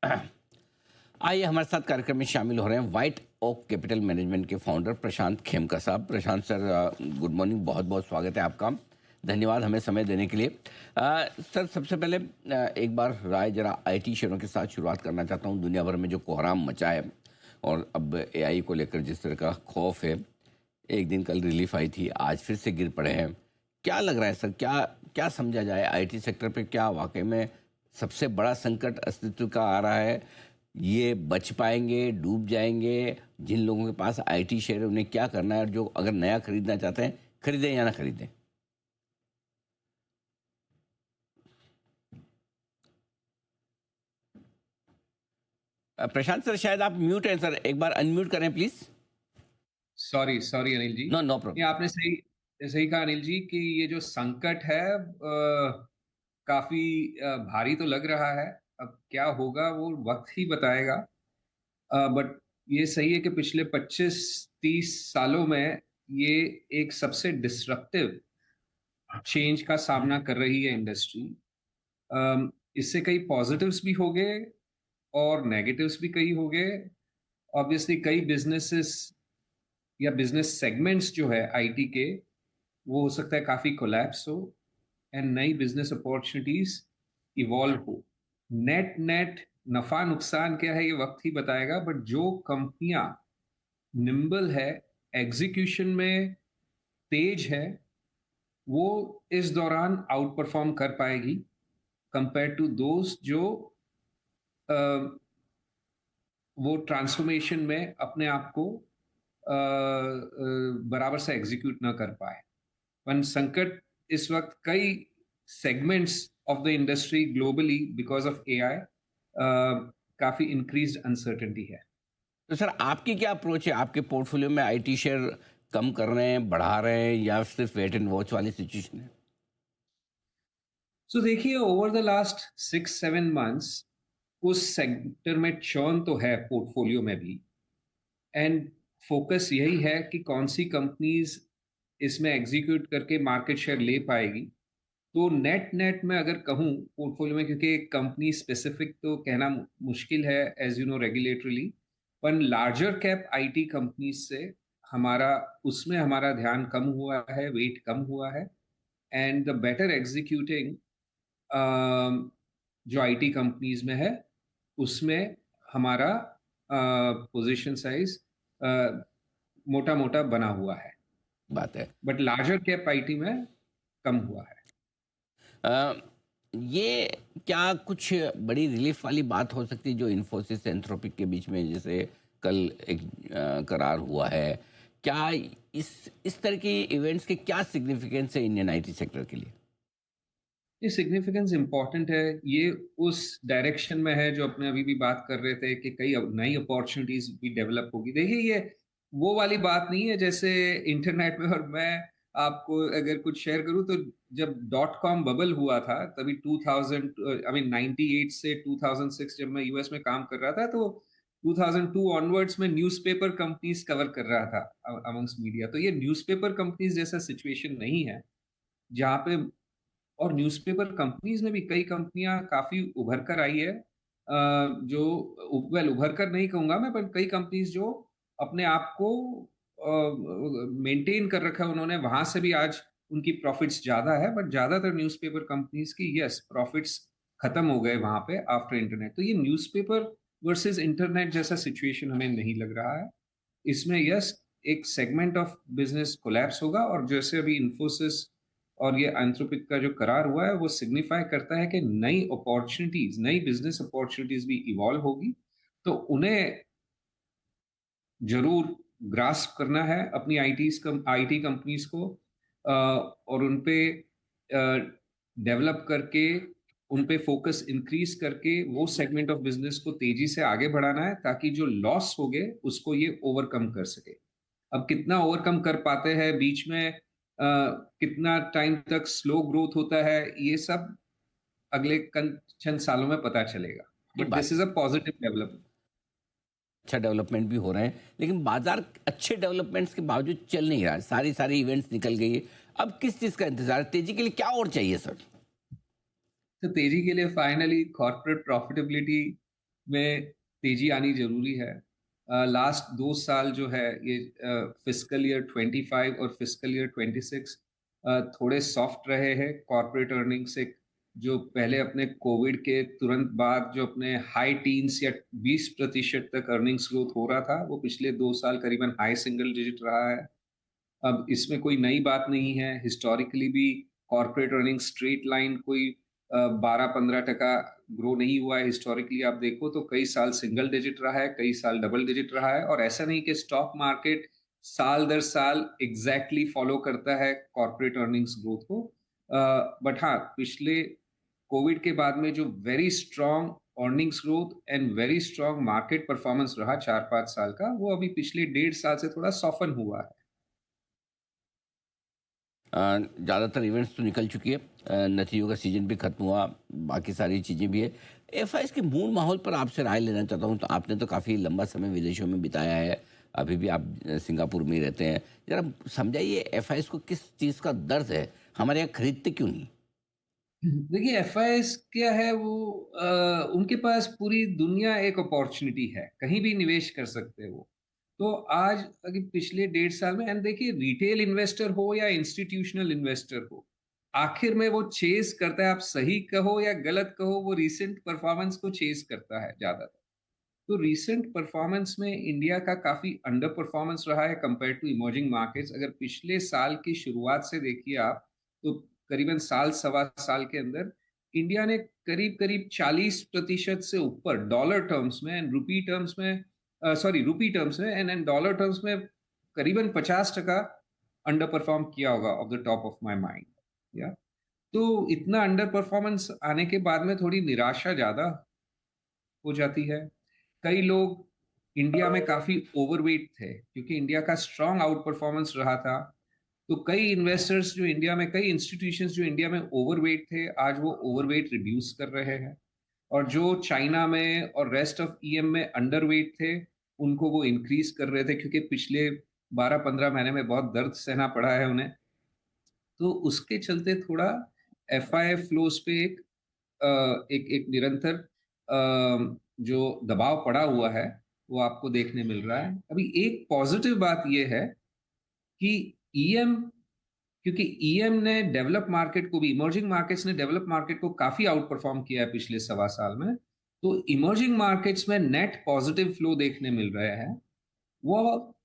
आइए हमारे साथ कार्यक्रम में शामिल हो रहे हैं व्हाइट ओक कैपिटल मैनेजमेंट के फाउंडर प्रशांत खेमका साहब। प्रशांत सर, गुड मॉर्निंग, बहुत बहुत स्वागत है आपका। धन्यवाद हमें समय देने के लिए। सर, सबसे पहले एक बार राय जरा आईटी शेयरों के साथ शुरुआत करना चाहता हूं। दुनिया भर में जो कोहराम मचा है और अब एआई को लेकर जिस तरह का खौफ है, एक दिन कल रिलीफ आई थी, आज फिर से गिर पड़े हैं। क्या लग रहा है सर, क्या क्या समझा जाए आईटी सेक्टर पे? क्या वाकई में सबसे बड़ा संकट अस्तित्व का आ रहा है? ये बच पाएंगे, डूब जाएंगे? जिन लोगों के पास आईटी शेयर है उन्हें क्या करना है, और जो अगर नया खरीदना चाहते हैं, खरीदें या ना खरीदें? प्रशांत सर, शायद आप म्यूट हैं सर, एक बार अनम्यूट करें please. Sorry sorry Anil ji. No, no ये प्रॉब्लम। आपने सही सही कहा अनिल जी कि ये जो संकट है काफी भारी तो लग रहा है। अब क्या होगा वो वक्त ही बताएगा। बट ये सही है कि पिछले 25-30 सालों में ये एक सबसे डिसरप्टिव चेंज का सामना कर रही है इंडस्ट्री। इससे कई पॉजिटिव्स भी हो गए और नेगेटिव्स भी कई हो गए। ऑब्वियसली कई बिजनेसेस या बिजनेस सेगमेंट्स जो है आईटी के, वो हो सकता है काफी कोलैप्स हो एंड नई बिजनेस अपॉर्चुनिटीज इवॉल्व हो। नेट नेट नफा नुकसान क्या है ये वक्त ही बताएगा। बट जो कंपनियां निम्बल है, एग्जीक्यूशन में तेज है, वो इस दौरान आउट परफॉर्म कर पाएगी कंपेयर टू दोस्त जो अ, वो ट्रांसफॉर्मेशन में अपने आप को बराबर से एग्जीक्यूट ना कर पाए। वन संकट इस वक्त कई segments of the industry globally because of AI काफी इंक्रीज्ड अनसर्टेनिटी है। तो सर, आपकी क्या अप्रोच है? आपके पोर्टफोलियो में आईटी शेयर कम कर रहे हैं, बढ़ा रहे हैं, या सिर्फ वेट एंड वॉच वाली सिचुएशन है? सो देखिए, ओवर द लास्ट 6-7 मंथ्स उस सेक्टर में चर्न तो है पोर्टफोलियो में भी। एंड फोकस यही है कि कौन सी कंपनीज इसमें एग्जीक्यूट करके मार्केट शेयर ले पाएगी। तो नेट नेट में अगर कहूँ पोर्टफोलियो में, क्योंकि कंपनी स्पेसिफिक तो कहना मुश्किल है एज यू नो रेगुलेटरली, पर लार्जर कैप आईटी कंपनीज से हमारा उसमें हमारा ध्यान कम हुआ है, वेट कम हुआ है। एंड द बेटर एग्जीक्यूटिंग जो आईटी कंपनीज में है उसमें हमारा पोजीशन साइज मोटा मोटा बना हुआ है। बात है। बट लार्जर कैप आईटी में कम हुआ है। अ, ये क्या कुछ बड़ी रिलीफ वाली बात हो सकती है जो इन्फोसिस एंथ्रोपिक के बीच में जैसे कल एक करार हुआ है? क्या इस तरह के इवेंट्स के क्या सिग्निफिकेंस है इंडियन आईटी सेक्टर के लिए? ये सिग्निफिकेंस इंपॉर्टेंट है। ये उस डायरेक्शन में है जो अपने अभी भी बात कर रहे थे कि कई नई अपॉर्चुनिटीज भी डेवलप होगी। देखिए, ये वो वाली बात नहीं है जैसे इंटरनेट में। और मैं आपको अगर कुछ शेयर करूं तो जब डॉट कॉम बबल हुआ था तभी 2000 आई मीन 98 से 2006 जब मैं यूएस में काम कर रहा था, तो 2002 ऑनवर्ड्स में न्यूज़पेपर कंपनीज कवर कर रहा था अमंग्स मीडिया। तो ये न्यूज़पेपर कंपनीज जैसा सिचुएशन नहीं है जहाँ पे। और न्यूज़पेपर कंपनीज में भी कई कंपनियां काफी उभर कर आई है। जो वेल उभर कर नहीं कहूंगा मैं, पर कई कंपनीज जो अपने आप को मेंटेन कर रखा है उन्होंने, वहां से भी आज उनकी प्रॉफिट्स ज्यादा है। बट ज्यादातर न्यूज़पेपर कंपनीज की यस प्रॉफिट्स खत्म हो गए वहां पे आफ्टर इंटरनेट। तो ये न्यूज़पेपर वर्सेस इंटरनेट जैसा सिचुएशन हमें नहीं लग रहा है। इसमें यस एक सेगमेंट ऑफ बिजनेस कोलैप्स होगा, और जैसे अभी इंफोसिस और ये एंथ्रोपिक का जो करार हुआ है वो सिग्निफाई करता है कि नई अपॉर्चुनिटीज, नई बिजनेस अपॉर्चुनिटीज भी इवॉल्व होगी। तो उन्हें जरूर ग्रास्प करना है अपनी आईटी कंपनीज को, और उन पे डेवलप करके उन पे फोकस इंक्रीज करके वो सेगमेंट ऑफ बिजनेस को तेजी से आगे बढ़ाना है ताकि जो लॉस हो गए उसको ये ओवरकम कर सके। अब कितना ओवरकम कर पाते हैं बीच में, कितना टाइम तक स्लो ग्रोथ होता है, ये सब अगले चंद सालों में पता चलेगा। ये बट बात, this is a positive development. अच्छा डेवलपमेंट भी हो रहे हैं, लेकिन बाजार अच्छे डेवलपमेंट्स के बावजूद चल नहीं रहा है। सारी सारी इवेंट्स निकल गई है। अब किस चीज़ का इंतजार है? तेजी के लिए क्या और चाहिए सर? तो तेजी के लिए फाइनली कॉर्पोरेट प्रॉफिटेबिलिटी में तेजी आनी जरूरी है। लास्ट 2 साल जो है ये फिस्कल ईयर 25 और फिस्कल ईयर 26 थोड़े सॉफ्ट रहे हैं कॉर्पोरेट अर्निंग से। जो पहले अपने कोविड के तुरंत बाद जो अपने हाई टीन्स या 20% तक अर्निंग्स ग्रोथ हो रहा था, वो पिछले 2 साल करीबन हाई सिंगल डिजिट रहा है। अब इसमें कोई नई बात नहीं है। हिस्टोरिकली भी कॉर्पोरेट अर्निंग स्ट्रेट लाइन कोई 12-15% ग्रो नहीं हुआ है। हिस्टोरिकली आप देखो तो कई साल सिंगल डिजिट रहा है, कई साल डबल डिजिट रहा है, और ऐसा नहीं कि स्टॉक मार्केट साल दर साल एग्जैक्टली फॉलो करता है कॉर्पोरेट अर्निंग्स ग्रोथ को। बट हाँ, पिछले कोविड के बाद में जो very strong earnings growth and very strong market performance रहा 4-5 साल का, वो अभी पिछले 1.5 साल से थोड़ा सॉफन हुआ है। ज़्यादातर इवेंट्स तो निकल चुकी है, नतीजों का सीजन भी खत्म हुआ, बाकी सारी चीज़ें भी है। एफआईएस के मूल माहौल पर आपसे राय लेना चाहता हूँ। तो आपने तो काफ़ी लंबा समय विदेशों में बिताया है, अभी भी आप सिंगापुर में ही रहते हैं। जरा समझाइए एफआईएस को किस चीज़ का दर्द है, हमारे यहाँ खरीदते क्यों नहीं? देखिए, एफआईएस क्या है, वो उनके पास पूरी दुनिया एक अपॉर्चुनिटी है, कहीं भी निवेश कर सकते हैं वो। तो आज अगर पिछले 1.5 साल में, एंड देखिए रिटेल इन्वेस्टर हो या इंस्टीट्यूशनल इन्वेस्टर हो, आखिर में वो चेस करता है। आप सही कहो या गलत कहो, वो रिसेंट परफॉर्मेंस को चेस करता है ज्यादातर। तो रिसेंट परफॉर्मेंस में इंडिया का काफी अंडर परफॉर्मेंस रहा है कंपेयर टू इमर्जिंग मार्केट्स। अगर पिछले साल की शुरुआत से देखिए आप, तो करीबन साल सवा साल के अंदर इंडिया ने करीब करीब 40% से ऊपर डॉलर टर्म्स में एंड रुपी टर्म्स में, सॉरी रुपी टर्म्स में एंड डॉलर टर्म्स में करीबन 50% अंडर परफॉर्म किया होगा of the top of my mind. या तो इतना अंडर परफॉर्मेंस आने के बाद में थोड़ी निराशा ज्यादा हो जाती है। कई लोग इंडिया में काफी ओवरवेट थे क्योंकि इंडिया का स्ट्रांग आउट परफॉर्मेंस रहा था। तो कई इन्वेस्टर्स जो इंडिया में, कई इंस्टीट्यूशंस जो इंडिया में ओवरवेट थे, आज वो ओवरवेट रिड्यूस कर रहे हैं। और जो चाइना में और रेस्ट ऑफ ईएम में अंडरवेट थे, उनको वो इंक्रीज कर रहे थे क्योंकि पिछले 12-15 महीने में बहुत दर्द सहना पड़ा है उन्हें। तो उसके चलते थोड़ा एफआई फ्लोस पे एक निरंतर जो दबाव पड़ा हुआ है, वो आपको देखने मिल रहा है। अभी एक पॉजिटिव बात यह है कि ईएम, क्योंकि ईएम ने डेवलप मार्केट को भी, इमर्जिंग मार्केट्स ने डेवलप मार्केट को काफी आउट परफॉर्म किया है पिछले सवा साल में। तो इमर्जिंग मार्केट्स में नेट पॉजिटिव फ्लो देखने मिल रहे हैं। वो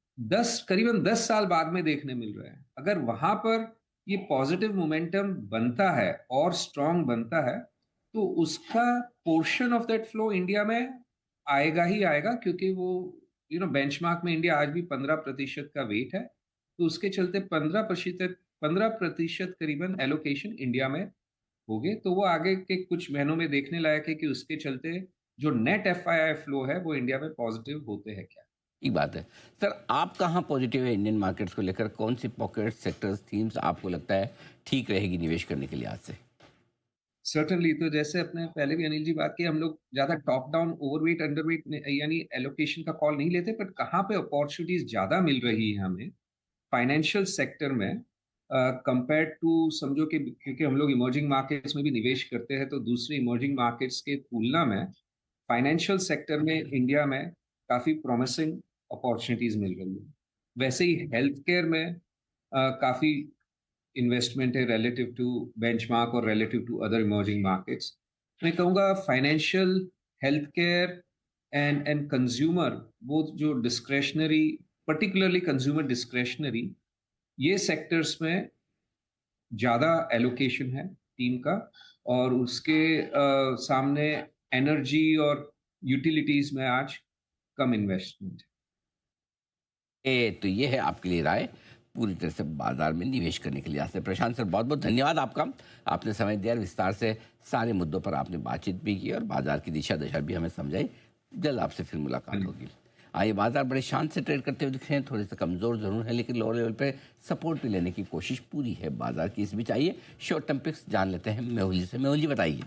करीबन 10 साल बाद में देखने मिल रहे हैं। अगर वहां पर ये पॉजिटिव मोमेंटम बनता है और स्ट्रांग बनता है, तो उसका portion of that flow India में आएगा ही आएगा, क्योंकि वो बेंचमार्क में इंडिया आज भी 15% का वेट है। तो उसके चलते 15% करीबन एलोकेशन इंडिया में होगे। तो वो आगे के कुछ महीनों में देखने लायक है कि उसके चलते जो नेट एफआईआई फ्लो है वो इंडिया में पॉजिटिव होते हैं क्या। ठीक बात है। सर, आप कहाँ पॉजिटिव है इंडियन मार्केट्स को लेकर? कौन सी पॉकेट सेक्टर्स थीम्स आपको लगता है ठीक रहेगी निवेश करने के लिए आज से? सर्टनली। तो जैसे अपने पहले भी अनिल जी बात की, हम लोग ज्यादा टॉप डाउन ओवरवेट अंडरवेट यानी एलोकेशन का कॉल नहीं लेते, बट कहाँ पे अपॉर्चुनिटीज ज्यादा मिल रही है हमें फाइनेंशियल सेक्टर में कंपेयर टू, समझो कि क्योंकि हम लोग इमर्जिंग मार्केट्स में भी निवेश करते हैं, तो दूसरे इमर्जिंग मार्केट्स के तुलना में फाइनेंशियल सेक्टर में इंडिया में काफी प्रॉमिसिंग अपॉर्चुनिटीज मिल रही है। वैसे ही हेल्थ केयर में काफी इन्वेस्टमेंट है रिलेटिव टू बेंचमार्क और relative to other emerging markets. मैं कहूँगा financial, health care and consumer, वो जो डिस्क्रेशनरी, पर्टिकुलरली कंज्यूमर डिस्क्रेशनरी, ये सेक्टर्स में ज्यादा एलोकेशन है टीम का। और उसके सामने एनर्जी और यूटिलिटीज में आज कम इन्वेस्टमेंट है। तो ये है आपके लिए राय पूरी तरह से बाजार में निवेश करने के लिए। आज से प्रशांत सर, बहुत बहुत धन्यवाद आपका। आपने समय दिया, विस्तार से सारे मुद्दों पर आपने बातचीत भी की और बाजार की दिशा दशा भी हमें समझाई। जल्द आपसे फिर मुलाकात होगी। आइए, बाजार बड़े शांत से ट्रेड करते हुए दिख रहे हैं, थोड़े से कमज़ोर जरूर है, लेकिन लोअर लेवल पे सपोर्ट भी लेने की कोशिश पूरी है बाजार की। इस बीच आइए शॉर्ट टर्म पिक्स जान लेते हैं मेहुल जी से। मेहुल जी, बताइए।